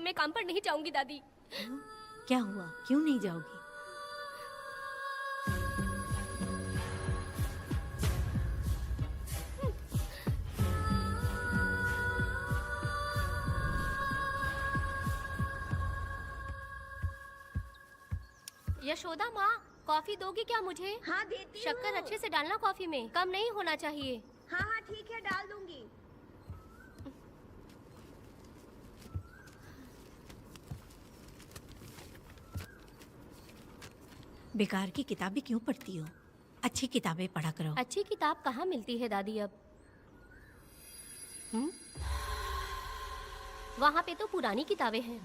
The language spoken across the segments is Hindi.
मैं काम पर नहीं जाऊंगी दादी। क्या हुआ, क्यों नहीं जाओगी? यशोदा माँ, कॉफी दोगी क्या मुझे? हाँ देती शक्कर हूँ। अच्छे से डालना कॉफी में, कम नहीं होना चाहिए। हाँ हाँ ठीक है, डाल दूंगी। बेकार की किताबें क्यों पढ़ती हो? अच्छी किताबें पढ़ा करो। अच्छी किताब कहाँ मिलती है दादी अब? वहाँ पे तो पुरानी किताबें हैं।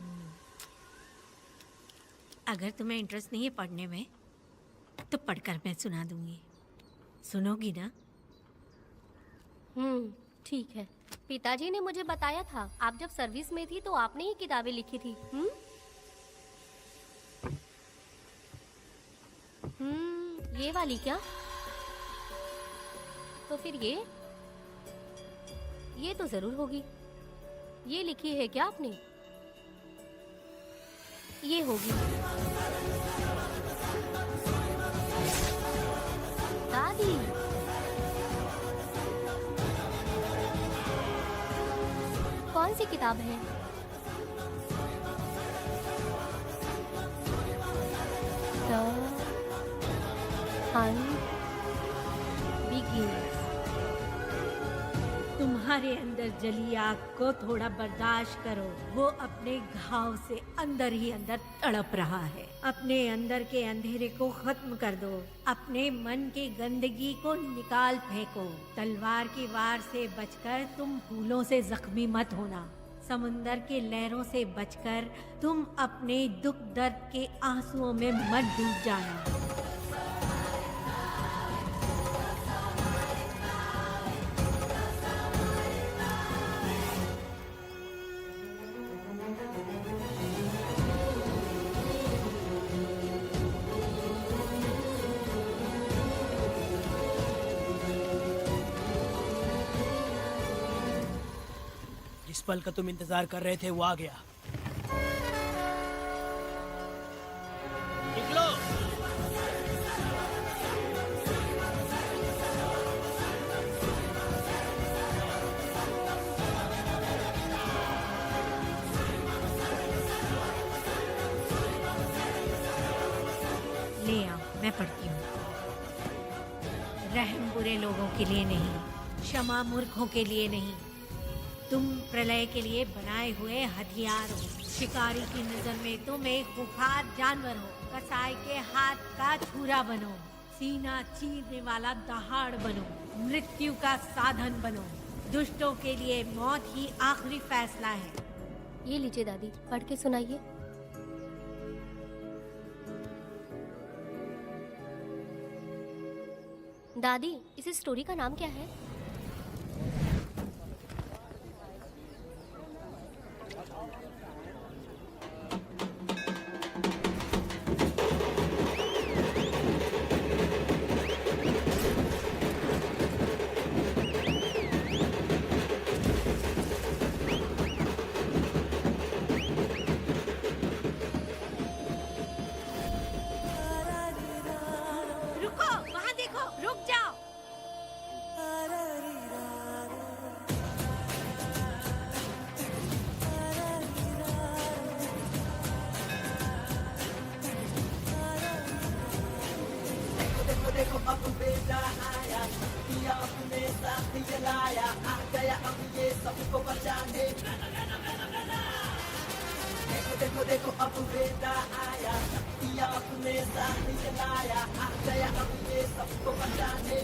अगर तुम्हें इंटरेस्ट नहीं है पढ़ने में तो पढ़कर मैं सुना दूंगी। सुनोगी ना? ठीक है। पिताजी ने मुझे बताया था, आप जब सर्विस में थी तो आपने ही किताबें लिखी थी। ये वाली क्या? तो फिर ये तो जरूर होगी। ये लिखी है क्या आपने? ये होगी। दादी, कौन सी किताब है? The Hunt Begins। तुम्हारे अंदर जली आग को थोड़ा बर्दाश्त करो। वो अपने घाव से अंदर ही अंदर तड़प रहा है। अपने अंदर के अंधेरे को खत्म कर दो। अपने मन की गंदगी को निकाल फेंको। तलवार की वार से बचकर तुम फूलों से जख्मी मत होना। समुंदर की लहरों से बचकर तुम अपने दुख दर्द के आंसुओं में मत डूब जाना। जिस पल का तुम इंतजार कर रहे थे वो आ गया। निकलो। ले आओ, मैं पढ़ती हूँ। रहम बुरे लोगों के लिए नहीं, क्षमा मूर्खों के लिए नहीं। तुम प्रलय के लिए बनाए हुए हथियार हो। शिकारी की नजर में तुम एक खुंखार जानवर हो। कसाई के हाथ का छुरा बनो। सीना चीरने वाला दहाड़ बनो। मृत्यु का साधन बनो। दुष्टों के लिए मौत ही आखिरी फैसला है। ये लीजिए दादी, पढ़ के सुनाइए। दादी, इस स्टोरी का नाम क्या है? रुको, वहाँ देखो, रुक जाओ। देखो अब बेटा आया, पिया अपने साथ जलाया, आ गया अब ये सबको बचाने। देखो देखो अब बेटा आया, पिया अपने साथ जलाया, आ गया अब ये सबको बचाने।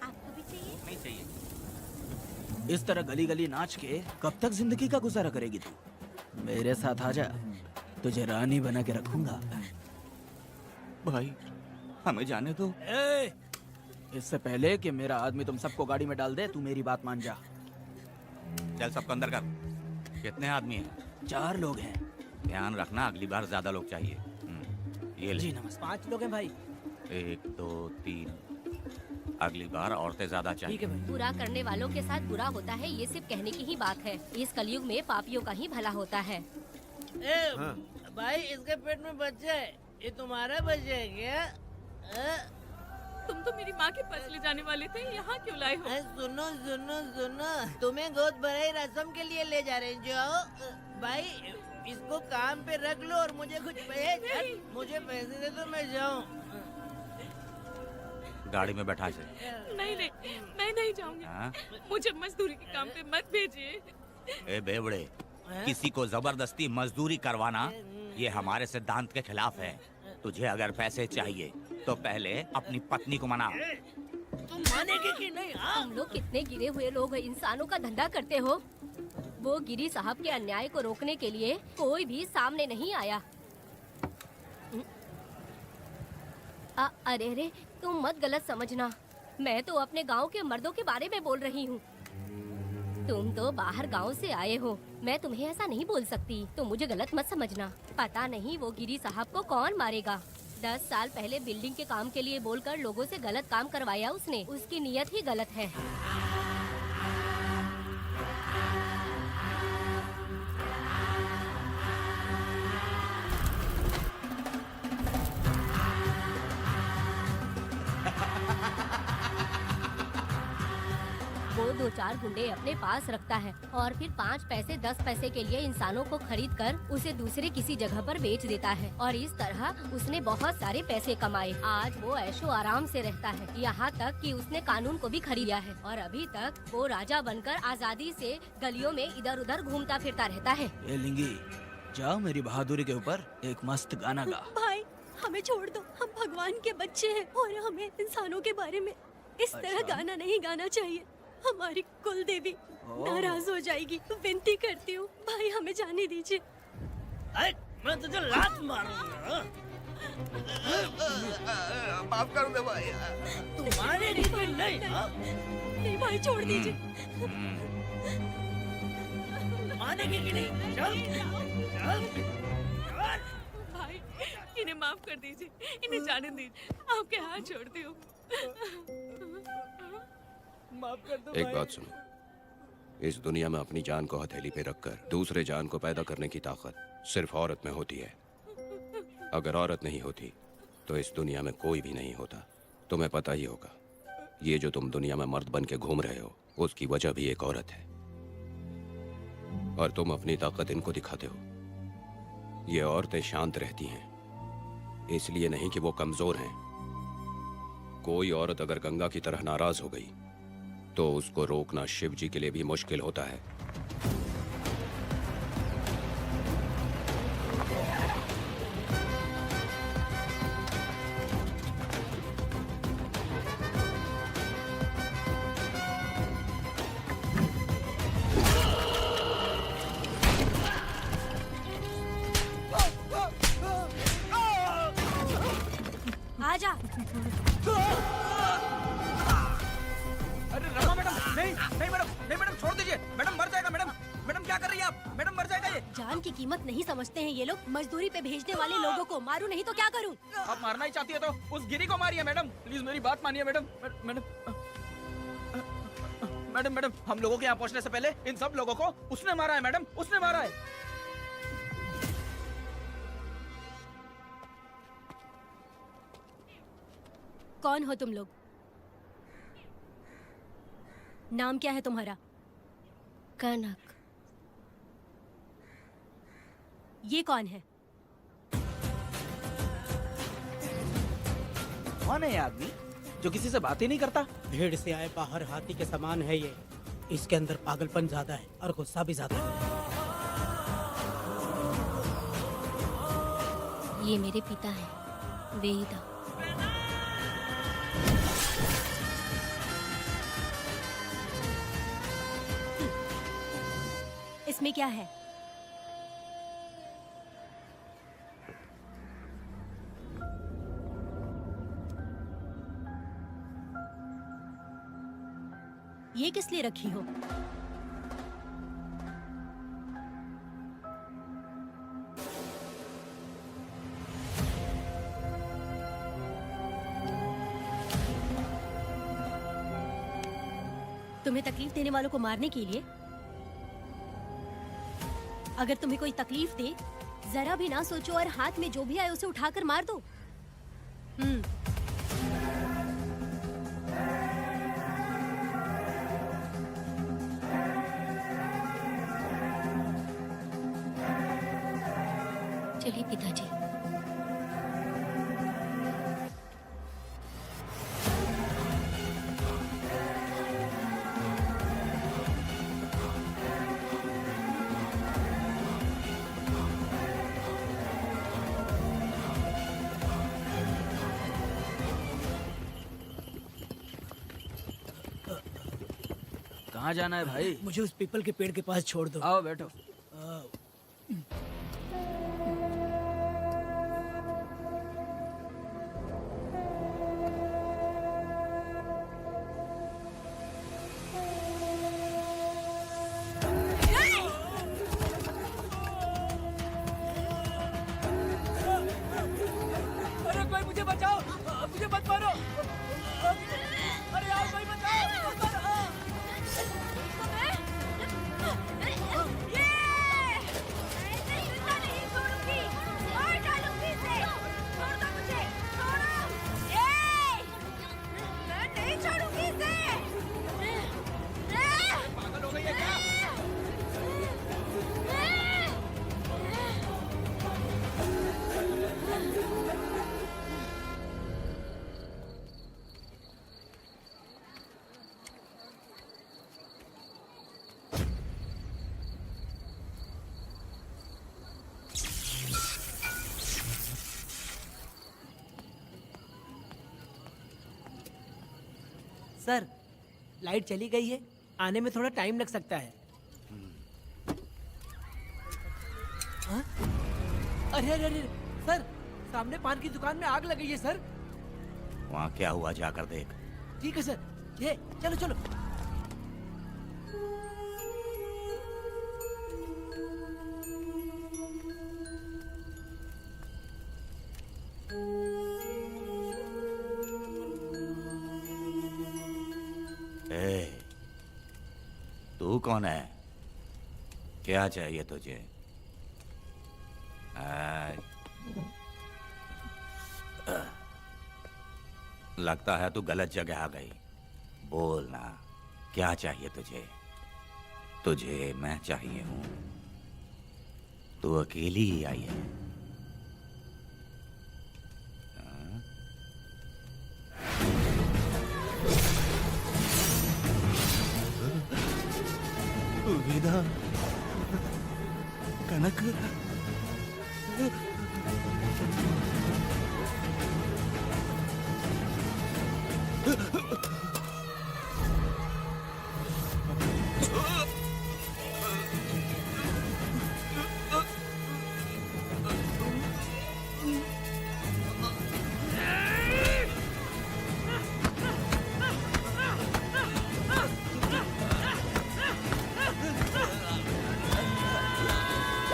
आपको भी चाहिए? नहीं चाहिए। इस तरह गली गली नाच के कब तक जिंदगी का गुजारा करेगी तू? मेरे साथ आजा, तुझे रानी बना के रखूंगा। भाई हमें जाने दो। ए, इससे पहले कि मेरा आदमी तुम सबको गाड़ी में डाल दे, तू मेरी बात मान जा। चल सबको अंदर कर। कितने आदमी हैं? 4 लोग हैं। ध्यान रखना अगली बार ज्यादा लोग चाहिए। ये ले। जी नमस्ते। 5 लोग हैं भाई। 1 2 3। अगली बार औरतें ज्यादा चाहिए। ठीक है भाई। बुरा करने वालों के साथ बुरा होता है, ये सिर्फ कहने की ही बात है। इस कलयुग में पापियों का ही भला होता है। भाई इसके पेट में बच्चा है, ये तुम्हारा बच्चा है क्या? तुम तो मेरी माँ के पास ले जाने वाले थे, यहाँ क्यों लाए हो? सुनो सुनो सुनो, तुम्हें गोद भराई रस्म के लिए ले जा रहे हैं। जाओ भाई, इसको काम पे रख लो और मुझे कुछ मुझे पैसे दे तो मैं जाऊँ। गाड़ी में बैठा इसे। नहीं नहीं, मैं नहीं जाऊंगी। हाँ? मुझे मजदूरी के काम पे मत भेजिए। ए बेवड़े, किसी को जबरदस्ती मजदूरी करवाना ये हमारे सिद्धांत के खिलाफ है। तुझे अगर पैसे चाहिए तो पहले अपनी पत्नी को मना। तुम मानेगी कि नहीं? हाँ? तुम लोग कितने गिरे हुए लोग इंसानों का धंधा करते हो। वो गिरी साहब के अन्याय को रोकने के लिए कोई भी सामने नहीं आया। अरे तुम मत गलत समझना, मैं तो अपने गांव के मर्दों के बारे में बोल रही हूँ। तुम तो बाहर गांव से आए हो, मैं तुम्हें ऐसा नहीं बोल सकती, तुम मुझे गलत मत समझना। पता नहीं वो गिरी साहब को कौन मारेगा। 10 साल पहले बिल्डिंग के काम के लिए बोलकर लोगों से गलत काम करवाया उसने। उसकी नीयत ही गलत है। वो 2-4 गुंडे अपने पास रखता है और फिर 5 पैसे 10 पैसे के लिए इंसानों को खरीद कर उसे दूसरे किसी जगह पर बेच देता है और इस तरह उसने बहुत सारे पैसे कमाए। आज वो ऐशो आराम से रहता है, यहाँ तक कि उसने कानून को भी खरीदा है और अभी तक वो राजा बनकर आजादी से गलियों में इधर उधर घूमता फिरता रहता है। ये लिंगी, जाओ मेरी बहादुरी के ऊपर एक मस्त गाना गा। भाई हमें छोड़ दो, हम भगवान के बच्चे हैं और हमें इंसानों के बारे में इस तरह गाना नहीं गाना चाहिए। हमारी कुल देवी नाराज हो जाएगी। विनती करती हूँ भाई, हमें जाने दीजिए। मैं तुझे लात मारूंगा। माफ कर दे भाई। तुम मानेगी कि नहीं? हाँ? नहीं भाई, छोड़ दीजिए। मानेगी कि नहीं? चल चल भाई इन्हें माफ कर दीजिए, इन्हें जाने दीजिए, आपके हाथ छोड़ती हूँ। माफ कर दो एक भाई। बात सुनो, इस दुनिया में अपनी जान को हथेली पे रखकर दूसरे जान को पैदा करने की ताकत सिर्फ औरत में होती है। अगर औरत नहीं होती तो इस दुनिया में कोई भी नहीं होता। तुम्हें पता ही होगा, ये जो तुम दुनिया में मर्द बन के घूम रहे हो उसकी वजह भी एक औरत है और तुम अपनी ताकत इनको दिखाते हो। ये औरतें शांत रहती हैं, इसलिए नहीं कि वो कमजोर हैं। कोई औरत अगर गंगा की तरह नाराज हो गई तो उसको रोकना शिव जी के लिए भी मुश्किल होता है। आजा। अरे रमा मैडम, नहीं नहीं मैडम, नहीं मैडम, छोड़ दीजिए मैडम, मर जाएगा मैडम। मैडम क्या कर रही है आप? मैडम मर जाएगा ये। जान की कीमत नहीं समझते हैं ये लोग। मजदूरी पे भेजने वाले लोगों को मारूं नहीं तो क्या करूं? आप मारना ही चाहती है तो उस गिरी को मारिए मैडम, प्लीज मेरी बात मानिए मैडम। मैडम मैडम मैडम, हम लोगों के यहाँ पहुँचने से पहले इन सब लोगों को उसने मारा है मैडम, उसने मारा है। कौन हो तुम लोग? नाम क्या है तुम्हारा? कनक। ये कौन है? कौन है ये आदमी जो किसी से बात ही नहीं करता? भीड़ से आए बाहर हाथी के समान है ये। इसके अंदर पागलपन ज्यादा है और गुस्सा भी ज्यादा है। ये मेरे पिता हैं, वेदा। इसमें क्या है? ये किस लिए रखी हो? तुम्हें तकलीफ देने वालों को मारने के लिए? अगर तुम्हें कोई तकलीफ दे, जरा भी ना सोचो और हाथ में जो भी आए उसे उठाकर मार दो। चलिए पिताजी। कहाँ जाना है भाई? मुझे उस पीपल के पेड़ के पास छोड़ दो। आओ बैठो। अरे कोई मुझे बचाओ, मुझे मत मारो। अरे यार कोई बचाओ। पागल हो गई है क्या? सर, लाइट चली गई है, आने में थोड़ा टाइम लग सकता है। हाँ? अरे अरे अरे सर, सामने पान की दुकान में आग लगी है सर। वहाँ क्या हुआ जाकर देख। ठीक है सर, ये चलो चलो। तू कौन है? क्या चाहिए तुझे? लगता है तू गलत जगह आ गई। बोल ना, क्या चाहिए तुझे? तुझे मैं चाहिए हूं। तू अकेली ही आई है। विदा कनक